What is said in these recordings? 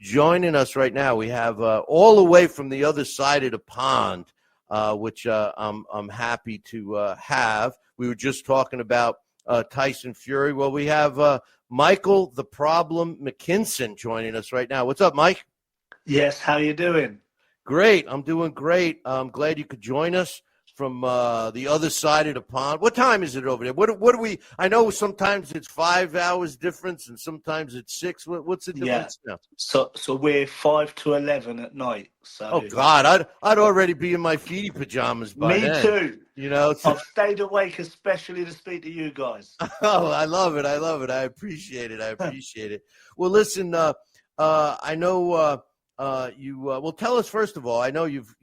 joining us right now. We have all the way from the other side of the pond, which I'm happy to have. We were just talking about Tyson Fury. Well, we have Michael the Problem McKinson joining us right now. What's up, Mike? Yes, how you doing? Great. I'm doing great. I'm glad you could join us from the other side of the pond. What time is it over there? What do we? I know sometimes it's 5 hours difference, and sometimes it's 6. What's the difference now? So we're 5 to 11 at night. So Oh God, I'd already be in my feety pajamas by me then. too. You know. I've stayed awake especially to speak to you guys. Oh, I love it. I love it. I appreciate it. Well, listen. I know. You well, tell us first of all. I know you've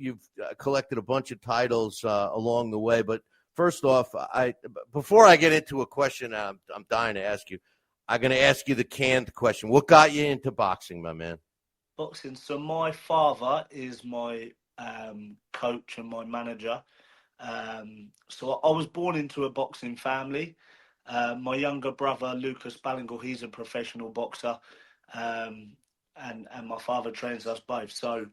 collected a bunch of titles along the way, but first off, before I get into a question, I'm dying to ask you. I'm going to ask you the canned question. What got you into boxing, my man? Boxing. So my father is my coach and my manager. So I was born into a boxing family. My younger brother, Lucas Ballingle, he's a professional boxer. And my father trains us both. So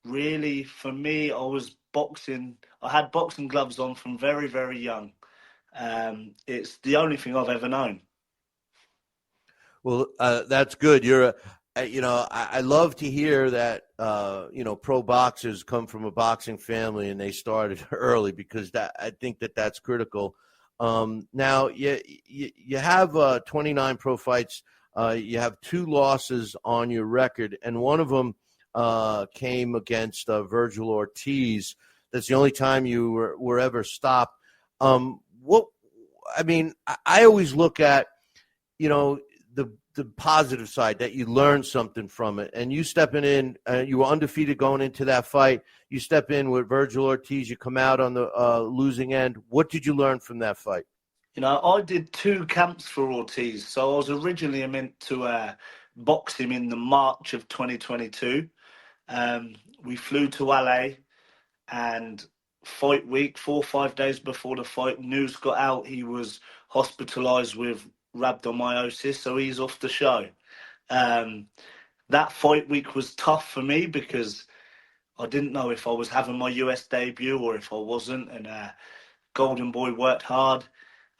really, for me, I was boxing. I had boxing gloves on from very, very young. It's the only thing I've ever known. Well, that's good. I love to hear that, pro boxers come from a boxing family and they started early because I think that's critical. Now, you have 29 pro fights. You have 2 losses on your record, and one of them came against Virgil Ortiz. That's the only time you were ever stopped. I always look at, the positive side, that you learn something from it. And you stepping in, you were undefeated going into that fight. You step in with Virgil Ortiz. You come out on the losing end. What did you learn from that fight? I did 2 camps for Ortiz. So I was originally meant to box him in the March of 2022. We flew to LA, and fight week, 4 or 5 days before the fight, news got out he was hospitalized with rhabdomyosis, so he's off the show. That fight week was tough for me because I didn't know if I was having my US debut or if I wasn't, and Golden Boy worked hard.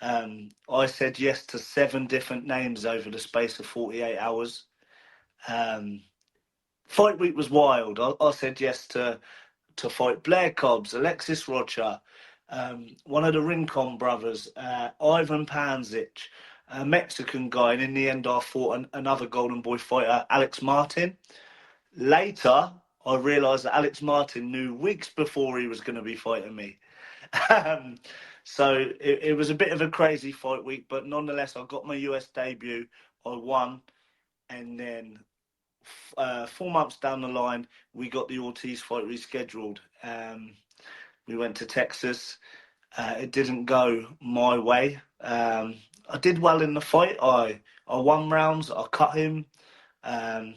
I said yes to 7 different names over the space of 48 hours. Fight week was wild. I said yes to fight Blair Cobbs, Alexis Rocha, one of the Rincon brothers, Ivan Panzic, a Mexican guy, and in the end I fought another Golden Boy fighter, Alex Martin. Later, I realised that Alex Martin knew weeks before he was going to be fighting me. So it was a bit of a crazy fight week, but nonetheless, I got my US debut. I won, and then 4 months down the line, we got the Ortiz fight rescheduled. We went to Texas. It didn't go my way. I did well in the fight. I won rounds. I cut him, and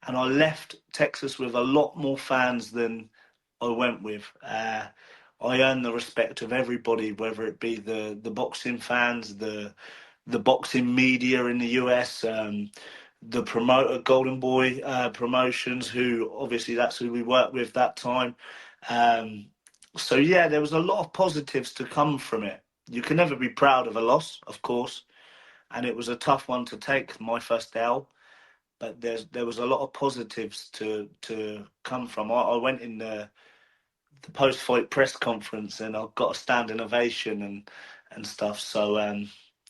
I left Texas with a lot more fans than I went with. I earned the respect of everybody, whether it be the boxing fans, the boxing media in the US, the promoter, Golden Boy Promotions, who obviously that's who we worked with that time. So yeah, there was a lot of positives to come from it. You can never be proud of a loss, of course, and it was a tough one to take, my first L. But there was a lot of positives to come from. I went in the post-fight press conference and I got a standing ovation and stuff. So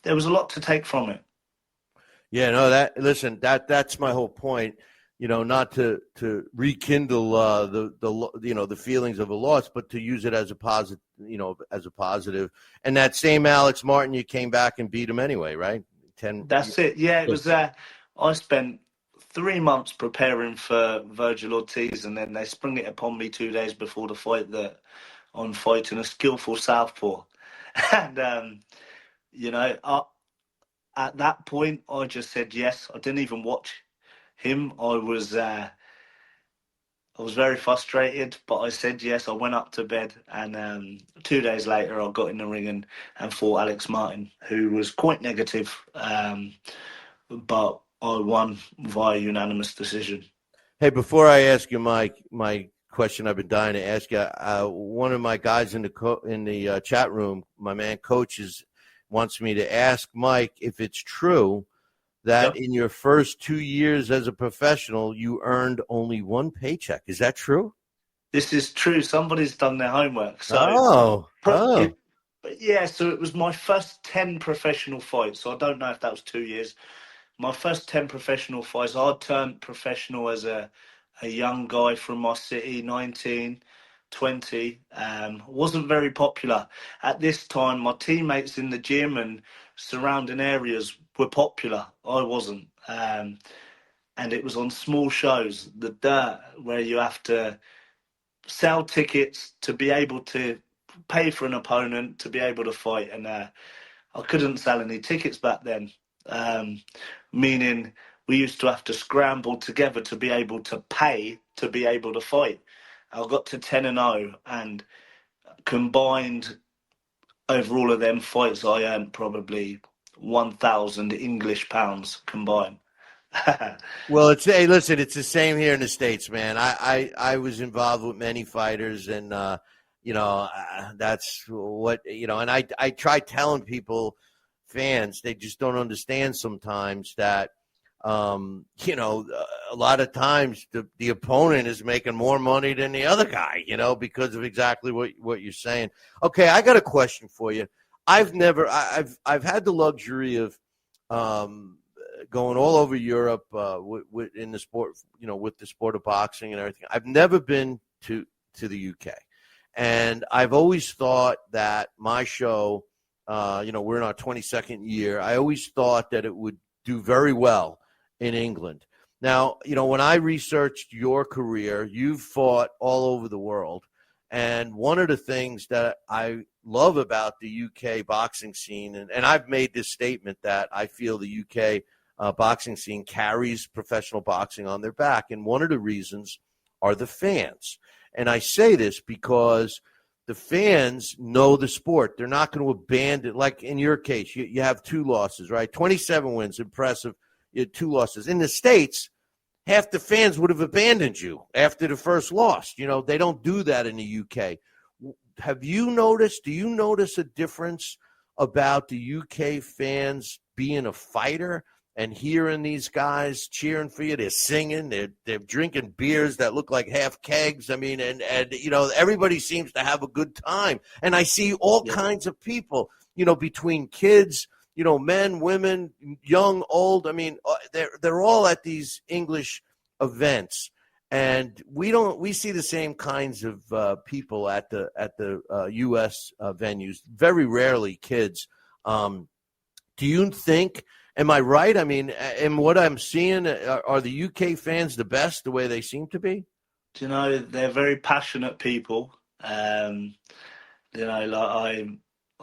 there was a lot to take from it. Yeah, no, that's my whole point. Not to rekindle the feelings of a loss, but to use it as a positive, as a positive. And that same Alex Martin, you came back and beat him anyway, right? That's it. Yeah, it was. I spent 3 months preparing for Virgil Ortiz, and then they sprung it upon me 2 days before the fight that I'm fighting a skillful southpaw, and at that point I just said yes. I didn't even watch him. I was very frustrated, but I said yes. I went up to bed, and 2 days later I got in the ring and fought Alex Martin, who was quite negative, but I won via unanimous decision. Hey, before I ask you my question, I've been dying to ask you. One of my guys in the chat room, my man coaches, wants me to ask Mike if it's true that Yep. in your first 2 years as a professional, you earned only one paycheck. Is that true? This is true. Somebody's done their homework. So, Oh, pro- oh. it, yeah, so it was my first 10 professional fights. So I don't know if that was 2 years. My first 10 professional fights, I turned professional as a young guy from my city, 19, 20. Wasn't very popular. At this time, my teammates in the gym and surrounding areas were popular. I wasn't. And it was on small shows, the dirt, where you have to sell tickets to be able to pay for an opponent to be able to fight. And I couldn't sell any tickets back then, um, meaning we used to have to scramble together to be able to pay to be able to fight. I got to 10-0 and combined over all of them fights, I earned probably 1,000 English pounds combined. Well, hey, listen, it's the same here in the States, man. I was involved with many fighters, and that's what And I try telling people, fans, they just don't understand sometimes that a lot of times the opponent is making more money than the other guy, because of exactly what you're saying. Okay, I got a question for you. I've had the luxury of going all over Europe in the sport, with the sport of boxing and everything. I've never been to the UK, and I've always thought that my show, we're in our 22nd year. I always thought that it would do very well in England. Now, when I researched your career, you've fought all over the world. And one of the things that I love about the UK boxing scene, and I've made this statement that I feel the UK boxing scene carries professional boxing on their back. And one of the reasons are the fans. And I say this because the fans know the sport. They're not going to abandon, like in your case, you have 2 losses, right? 27 wins, impressive. You had 2 losses. In the States, half the fans would have abandoned you after the first loss. They don't do that in the UK. Do you notice a difference about the UK fans being a fighter and hearing these guys cheering for you? They're singing, they're drinking beers that look like half kegs. I mean, and everybody seems to have a good time. And I see all kinds of people, between kids, men, women, young, old. I mean, they're all at these English events, and we see the same kinds of people at the U.S. Venues. Very rarely kids. Do you think? Am I right? I mean, in what I'm seeing, are the UK fans the best the way they seem to be? They're very passionate people. Like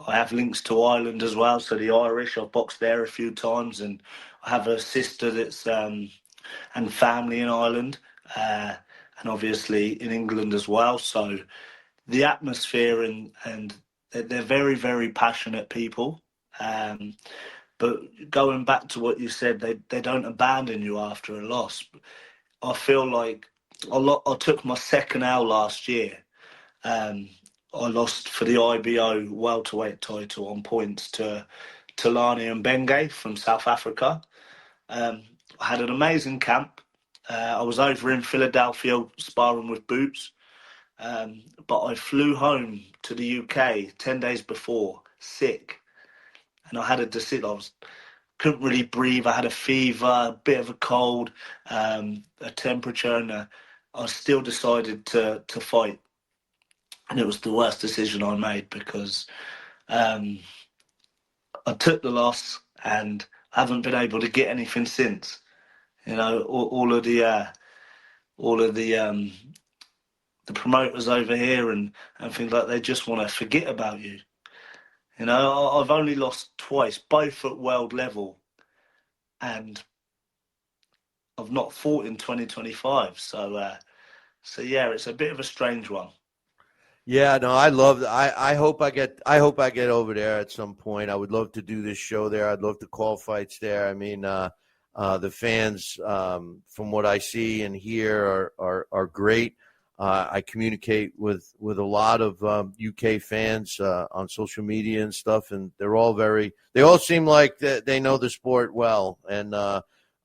I have links to Ireland as well, so the Irish, I've boxed there a few times, and I have a sister that's and family in Ireland, and obviously in England as well. So the atmosphere and they're very, very passionate people. Um, but going back to what you said, they don't abandon you after a loss. I feel like I took my second L last year. Um, I lost for the IBO welterweight title on points to Talani and Benge from South Africa. I had an amazing camp. I was over in Philadelphia sparring with Boots, but I flew home to the UK 10 days before, sick, and I had a decision. Couldn't really breathe. I had a fever, a bit of a cold, a temperature, and I still decided to fight. And it was the worst decision I made because um, I took the loss and haven't been able to get anything since. All of the promoters over here and things like they just want to forget about you. I've only lost twice, both at world level, and I've not fought in 2025. So yeah, it's a bit of a strange one. Yeah, no, I hope I get over there at some point. I would love to do this show there. I'd love to call fights there. I mean, The fans, from what I see and hear, are great. I communicate with a lot of UK fans on social media and stuff, and they all seem like they know the sport well, and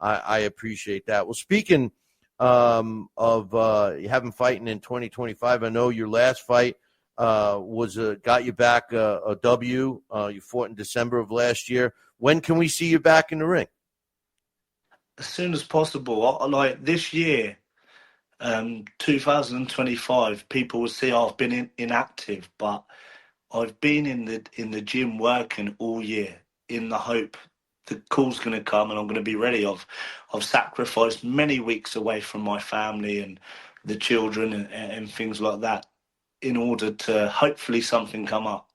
I appreciate that. Well, speaking of you having fighting in 2025, I know your last fight got you back a W. You fought in December of last year. When can we see you back in the ring? As soon as possible. Like this year, 2025, people will see I've been inactive, but I've been in the gym working all year in the hope the call's going to come and I'm going to be ready. I've sacrificed many weeks away from my family and the children and things like that in order to hopefully something come up.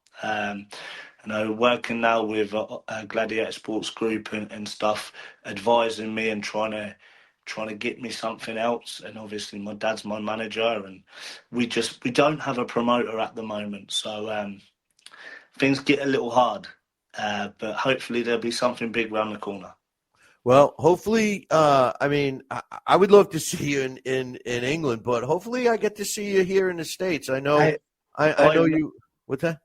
Working now with Gladiator Sports Group and stuff, advising me and trying to get me something else. And obviously, my dad's my manager, and we don't have a promoter at the moment, so things get a little hard. But hopefully, there'll be something big around the corner. Well, hopefully, I would love to see you in England, but hopefully I get to see you here in the States. I know, I know you. What's that?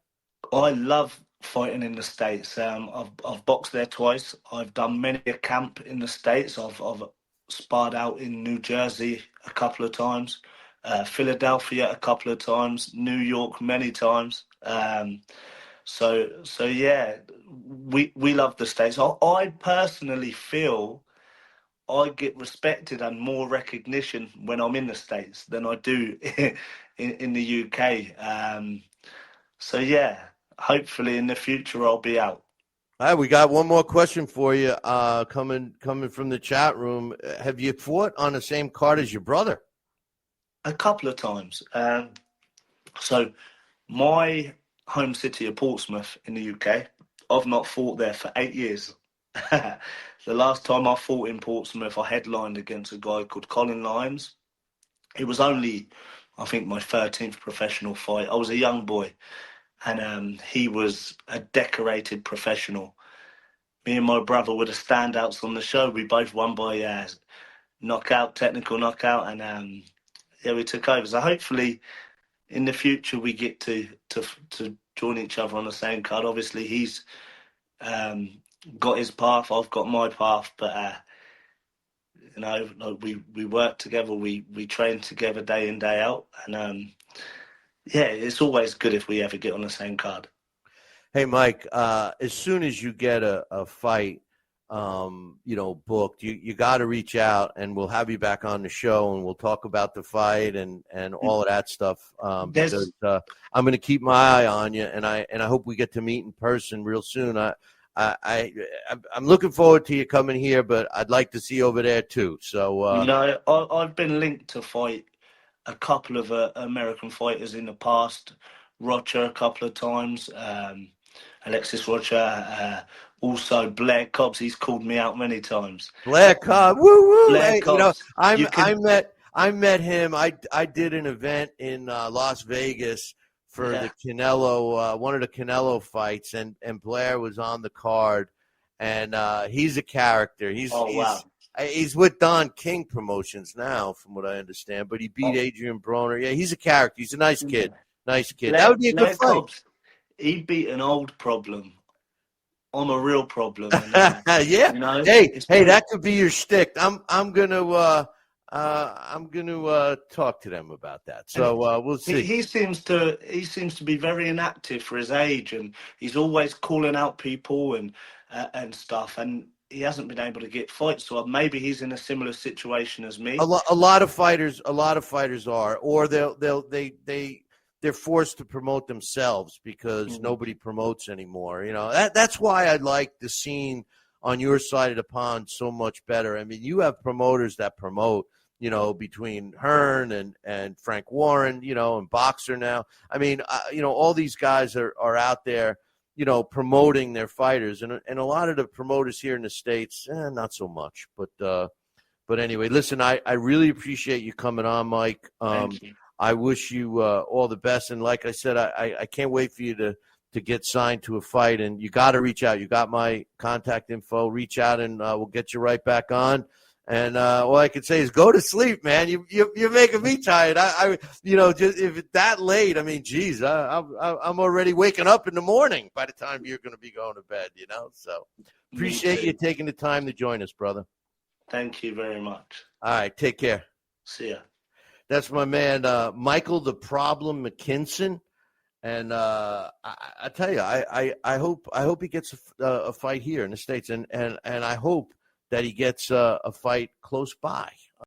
I love fighting in the States. I've boxed there twice. I've done many a camp in the States. I've sparred out in New Jersey a couple of times, Philadelphia a couple of times, New York many times. So yeah, we love the States. I personally feel I get respected and more recognition when I'm in the States than I do in the UK. So yeah, hopefully in the future I'll be out. All right, we got one more question for you. Coming from the chat room. Have you fought on the same card as your brother? A couple of times. So my home city of Portsmouth in the UK, I've not fought there for 8 years. The last time I fought in Portsmouth, I headlined against a guy called Colin Lyons. It was only, I think, my 13th professional fight. I was a young boy, and he was a decorated professional. Me and my brother were the standouts on the show. We both won by technical knockout, and yeah, we took over. So hopefully, in the future, we get to join each other on the same card. Obviously, he's got his path, I've got my path, but like we work together, we train together day in day out, and yeah, it's always good if we ever get on the same card. Hey, Mike, as soon as you get a fight, booked, you got to reach out, and we'll have you back on the show, and we'll talk about the fight and all of that stuff. Because I'm going to keep my eye on you, and I hope we get to meet in person real soon. I'm looking forward to you coming here, but I'd like to see you over there too. So I've been linked to fight a couple of American fighters in the past. Roger a couple of times. Alexis Roger, also Blair Cobbs. He's called me out many times. Blair Cobbs, woo woo! Blair Hey, Cobbs. I met him. I did an event in Las Vegas for the Canelo, one of the Canelo fights, and Blair was on the card, and he's a character. He's with Don King Promotions now, from what I understand, but he beat Adrian Broner. Yeah, he's a character. He's a nice kid. Nice kid. That would be a good fight. Cobbs, he beat an old problem. I'm a real problem. And, yeah. Hey, that could be your shtick. I'm gonna talk to them about that. So we'll see. He seems to be very inactive for his age, and he's always calling out people and stuff. And he hasn't been able to get fights. So maybe he's in a similar situation as me. A lot of fighters are, or they're forced to promote themselves because nobody promotes anymore. That's why I like the scene on your side of the pond so much better. I mean, you have promoters that promote, between Hearn and Frank Warren, and Boxer now. I mean, all these guys are out there, promoting their fighters, and a lot of the promoters here in the States, not so much. But anyway, listen, I really appreciate you coming on, Mike. Thank you. I wish you all the best, and like I said, I can't wait for you to to get signed to a fight. And you got to reach out. You got my contact info. Reach out, and we'll get you right back on. And all I can say is go to sleep, man. You're making me tired. I just if it's that late, I mean, geez, I'm already waking up in the morning by the time you're going to be going to bed. So appreciate you taking the time to join us, brother. Thank you very much. All right, take care. See ya. That's my man, Michael the Problem McKinson. And I tell you, I hope he gets a fight here in the States, and I hope that he gets a fight close by.